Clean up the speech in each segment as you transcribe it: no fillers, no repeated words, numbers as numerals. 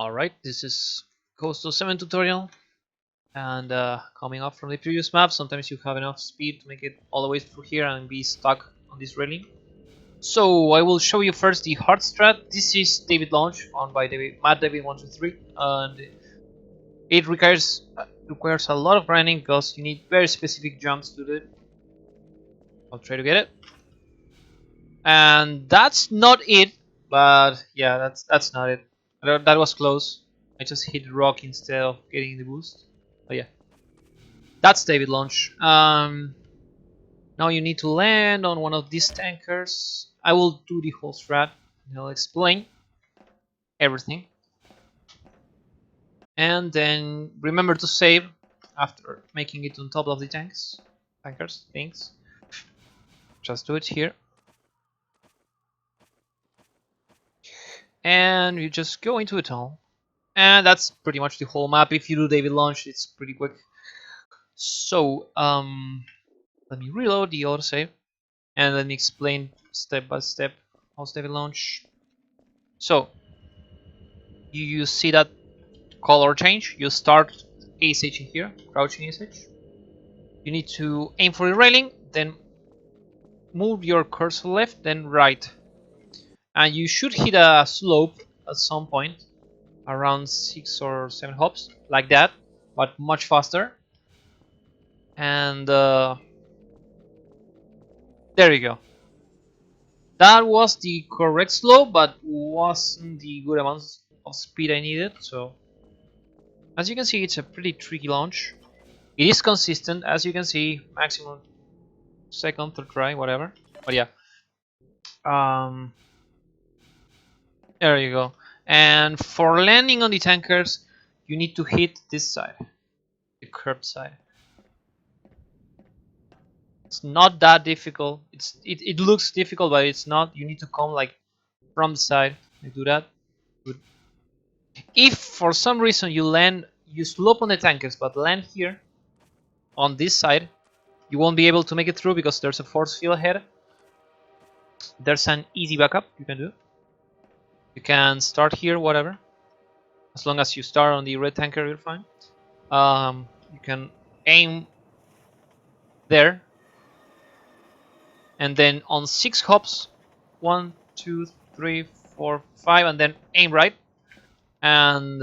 Alright, this is Coastal 7 tutorial, and coming up from the previous map, sometimes you have enough speed to make it all the way through here and be stuck on this railing. So I will show you first the hard strat. This is David Launch, found by Matt David 123, and it requires a lot of grinding because you need very specific jumps to do it. I'll try to get it, and that's not it. But yeah, that's not it. That was close. I just hit rock instead of getting the boost. But yeah, that's David Launch. Now you need to land on one of these tankers. I will do the whole strat and I'll explain everything. And then remember to save after making it on top of the tankers things. Just do it here. And you just go into a tunnel. And that's pretty much the whole map. If you do David Launch, it's pretty quick. So, let me reload the autosave and let me explain step by step how's David Launch. So, you see that color change. You start ASH here, crouching ASH. You need to aim for the railing, then move your cursor left, then right. And you should hit a slope at some point, around 6 or 7 hops, like that, but much faster. And there you go. That was the correct slope, but wasn't the good amount of speed I needed. So, as you can see, it's a pretty tricky launch. It is consistent, as you can see, maximum second, third try, whatever. But yeah, there you go. And for landing on the tankers, you need to hit this side, the curved side. It's not that difficult. It looks difficult, but it's not. You need to come like from the side. You do that. Good. If for some reason you slope on the tankers, but land here on this side, you won't be able to make it through because there's a force field ahead. There's an easy backup you can do. You can start here, whatever. As long as you start on the red tanker, you're fine. You can aim there, and then on 6 hops, 1, 2, 3, 4, 5, and then aim right, and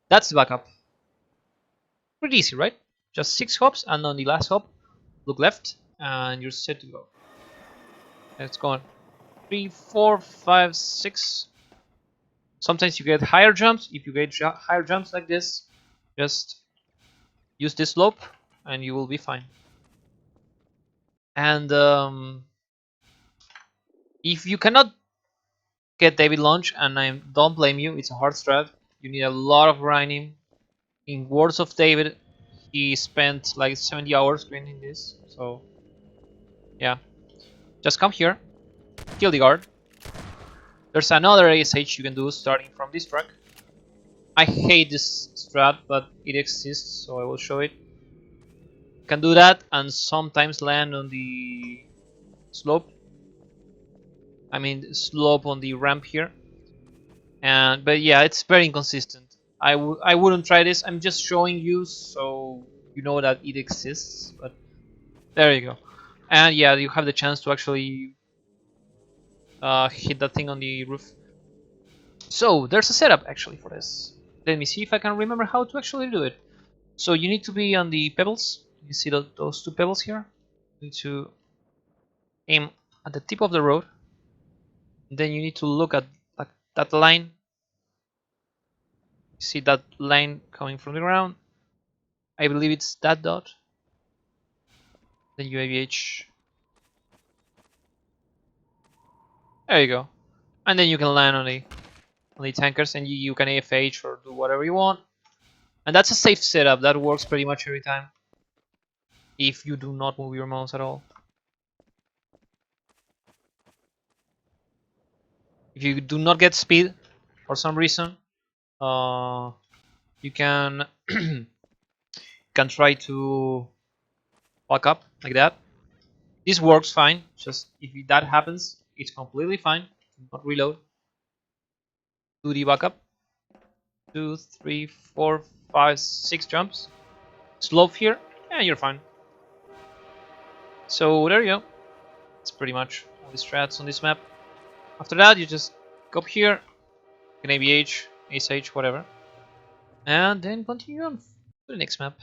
that's the backup. Pretty easy, right? Just 6 hops, and on the last hop, look left, and you're set to go. Let's go on. 3, 4, 5, 6. Sometimes you get higher jumps. If you get higher jumps like this, just use this slope and you will be fine. And if you cannot get David Launch, and I don't blame you, it's a hard strat. You need a lot of grinding. In words of David, he spent like 70 hours grinding this. So yeah, just come here, kill the guard. There's another ASH you can do starting from this track. I hate this strat, but it exists, so I will show it. You can do that and sometimes land on the slope. I mean slope on the ramp here. But yeah, it's very inconsistent. I wouldn't try this. I'm just showing you so you know that it exists. But there you go. And yeah, you have the chance to actually hit that thing on the roof. So there's a setup actually for this. Let me see if I can remember how to actually do it. So you need to be on the pebbles. You see those 2 pebbles here? You need to aim at the tip of the road. Then you need to look at that line. You see that line coming from the ground? I believe it's that dot. Then UAVH. There you go. And then you can land on the tankers, and you can AFH or do whatever you want. And that's a safe setup. That works pretty much every time. If you do not move your mouse at all. If you do not get speed for some reason, you can can try to walk up like that. This works fine. Just if that happens, it's completely fine. Do not reload. Do the backup. 2, 3, 4, 5, 6 jumps. Slope here, and you're fine. So there you go. It's pretty much all the strats on this map. After that, you just go up here, can ABH, Ace H, whatever, and then continue on to the next map.